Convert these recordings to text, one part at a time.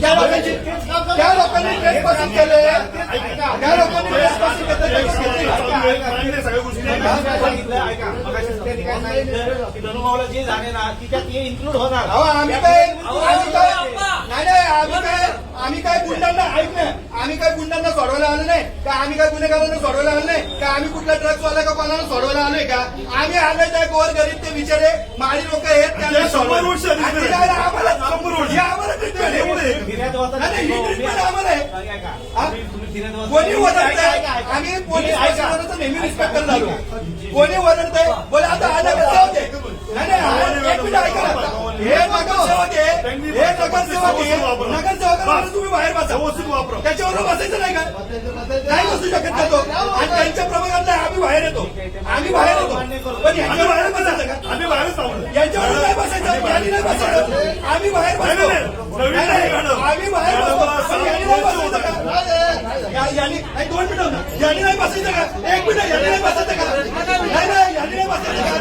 त्या लोकांनी ट्रेसपासिंग केले, त्या लोकांनी ट्रेसपासिंग सगळ्या गोष्टी धनुभाऊला जे झाले ना तिच्यात हे इन्क्लूड होणार. आम्ही काय गुंडांना ऐक ना, आम्ही काय गुंडांना सोडवायला आलो नाही का, आम्ही काय गुन्हेगारांना सोडवायला आलो नाही का, आम्ही कुठला ड्रग्सवाला का कोणाला सोडवायला आलोय का, आम्ही आलोय त्या गोर गरीब ते बिचारे माळी लोक आहेत त्यांना 100 वर्ष आम्हाला फिर्याद होता ना, कोणी वरडतंय, आम्ही पोलीस प्रशासनाचा नेहमी रिस्पेक्ट करत आलो. कोणी वरडतंय बोले आता हा नगरसेवक आहे, नाही एक मिनिट ऐका ना, हे नगरसेवक आहे, हे नगरसेवक आहे, नगरसेवकाला तुम्ही बाहेर बसा, वापरा त्याच्यावर बसायचं नाही का, नाही बसू शकत का तो, आणि त्यांच्या प्रभागात नाही आम्ही बाहेर येतो, आम्ही बाहेर येतो, पण यांच्या बाहेर बसायचं का, आम्ही बाहेरच आहोत. यांच्यावर नाही बसायचं, यांनी नाही बसायचं, आम्ही बाहेर बसतो, आम्ही बाहेर बसतो, पण यांनी नाही बसायचं का, यांनी 2 मिनिटं ना, यांनी नाही बसायचं का, 1 मिनिट, यांनी नाही बसायचं का, नाही यांनी नाही बसायचं का,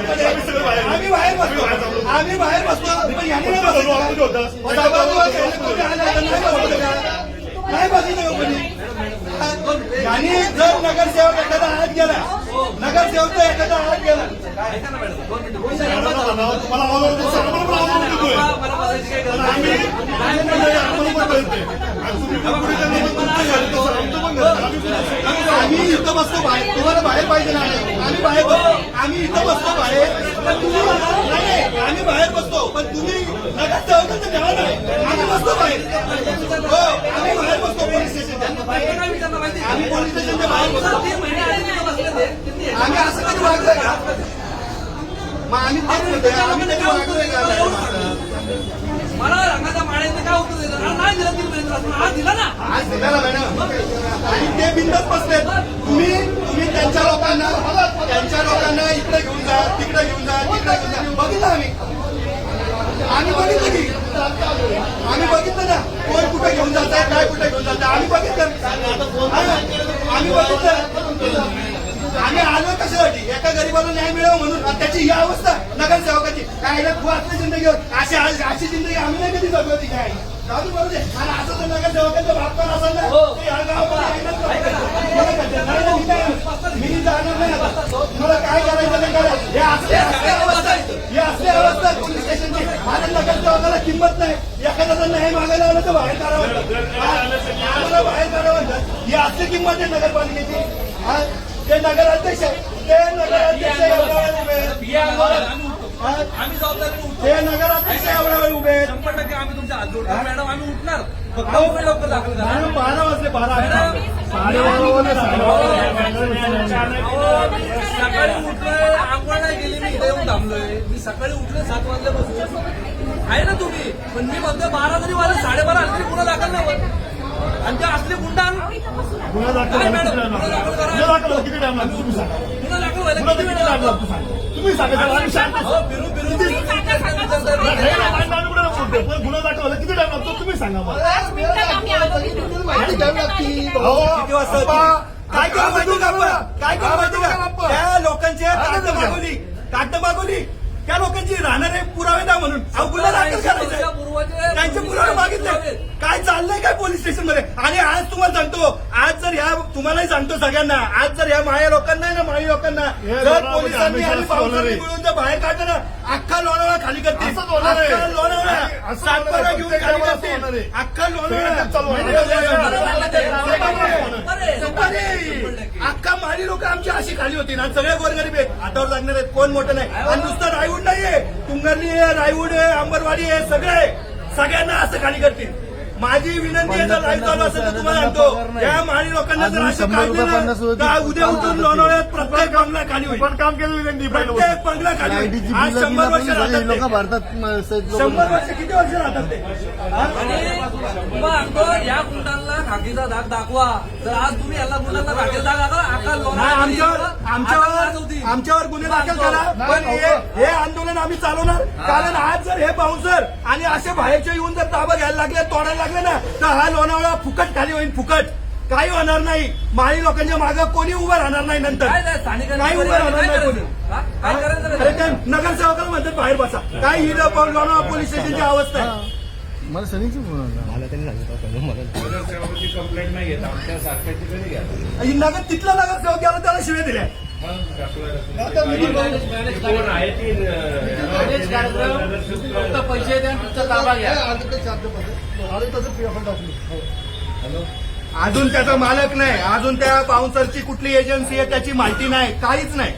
आम्ही बाहेर बसतो, आम्ही बाहेर बसतो, पण यांनी नाही बसायचं का, नाही बसायचं का कोणी, यांनी जर नगरसेवक एखादा आत गेला, नगरसेवक एखादा आत गेला, तुम्हाला आम्ही इथं बसतो बाहेर, तुम्हाला बाहेर पाहिजे ना, आम्ही बाहेर बसतो, आम्ही इथं बसतो बाहेर, पण तुम्ही नाही, आम्ही बाहेर बसतो, पण तुम्ही नगरसेवकांचं द्यावा नाही, आम्ही बसतो बाहेर, हो आम्ही बाहेर बसतो पोलीस स्टेशनच्या, आम्ही पोलीस स्टेशनच्या बाहेर बसतो, आम्ही असं कधी वागलोय का, मग आम्ही तेच म्हणतोय, आम्ही कधी वागलोय का, मला रंगाचा माळ्याचं काय उत्तर देतं, नाही दिला आज दिला ना, आज दिला मॅडम, आणि ते बिंदच बसले, तुम्ही त्यांच्या लोकांना इकडे घेऊन जा, तिकडे घेऊन जा, तिकडे घेऊन जा, बघितलं आम्ही बघितलं की, आम्ही बघितलं ना, कोण कुठे घेऊन जात आहे, काय कुठे घेऊन जात आहे, आम्ही बघितलं, आम्ही बघितलं, आम्ही आलो कशासाठी, एका गरीबाला न्याय मिळावा म्हणून, त्याची ही अवस्था नगरसेवकाची, काय असली जिंदगी अशी जिंदगी आम्ही नाही कधी जगलो ती काय, जाऊ बरोबर आहे, आणि असं तर नगरसेवकांचं भागपान असेल ना, या गावामध्ये मी जाणार नाही आता, मला काय करायचं नाही करा, हे असली अवस्था पोलीस स्टेशनची, आणि नगरसेवकाला किंमत नाही, एखादा जर न्याय मागायला आलं तर बाहेर काढावं, आम्हाला बाहेर काढावं, ही असली किंमत आहे नगरपालिकेची, ते नगराध्यक्ष एवढा वेळ उभे, 100% आम्ही तुमच्या हात जोडतो मॅडम, आम्ही उठणार, फक्त लवकर दाखल करा. 12 वाजले, 12 सकाळी उठलोय, आंघोळ नाही गेली, मी इथे येऊन थांबलोय, मी सकाळी उठलोय 7 वाजल्यापासून, आहे ना तुम्ही, पण मी म्हणतो 12 जरी वाजले, 12:30 आले तरी गुन्हा दाखल नाही होत, आणि त्या असले गुंडा गुन्हा दाखल किती टाइम लागतो, गुन्हा दाखल व्हायला किती वेळ लागतो, तुम्ही सांगा, फिरू फिरू गुन्हा दाखल किती टाइम लागतो, तुम्ही सांगा मला. किती वाजता काय करू माहिती का, काय करू माहिती का, त्या लोकांचे कागद मागवली, त्या लोकांची राहणारे पुरावे द्या म्हणून गुन्हा दाखल करायचा, त्यांचे पुरावे मागितले, काय चाललंय काय पोलीस स्टेशन मध्ये, आणि आज तुम्हाला सांगतो, आज जर ह्या तुम्हालाही सांगतो सगळ्यांना, आज जर ह्या माया लोकांना ना, माळी लोकांना जर पोलिसांनी आणि पावसांनी मिळून जर बाहेर काढलं ना, अख्खा लोणावळा खाली करते, अख्खा लोणावळा सातबारा घेऊन खाली करते, अख्खा लोणावळा, अख्खा माळी लोक आमची अशी खाली होती ना, सगळे गोरगरीब आहेत, हातावर लागणार आहेत, कोण मोठं नाही, आणि नुसतं रायवूड नाहीये, तुंगरली आहे, रायवूड आहे, अंबरवाडी आहे, सगळ्यांना असं खाली करतील. माझी विनंती आहे, जर लाईव्ह चालू असेल तर तुम्हाला सांगतो, या माळी लोकांना जर असं काढलं ना, उद्या उठून लोणावळ्यात प्रत्येक बंगला खाली होईल, पण काम केलं त्यांनी, प्रत्येक बंगला खाली होईल. आज 100 वर्ष राहतात, 100 वर्ष किती वर्ष राहतात ते, आणि सांगतो या गुंडांना खाकीचा दाग दाखवा, जर आज तुम्ही याला गुंडांना खाकीचा दाग दाखवा, अकाल आमच्यावर गुन्हे दाखल करा, पण हे आंदोलन आम्ही चालवणार, कारण आज जर हे बाउन्सर आणि असे बाहेरचे येऊन जर ताबा घ्यायला लागले, तोडायला लागले ना, तर हा लोणावळा फुकट खाली होईल, फुकट काही होणार नाही, माळी लोकांच्या मागे कोणी उभं राहणार नाही, नंतर काही उभं राहणार नाही कोणी, नगरसेवकाला म्हणतात बाहेर बसा, काय ही लोणावळा पोलीस स्टेशनची अवस्था आहे, मला सनीचं फोन आला. मला त्यांनी सांगितलं मला नगरसेवकाची कंप्लेंट नाही घेत आमच्या सारख्याची कधी घ्या तिथला नगरसेवक गेला त्याला शिव्या दिल्या. कोण आहे ती फक्त पैसे द्या तुमचा ताबा घ्या. अजून त्याचा मालक नाही, अजून त्या बाउन्सरची कुठली एजन्सी आहे त्याची माहिती नाही, काहीच नाही.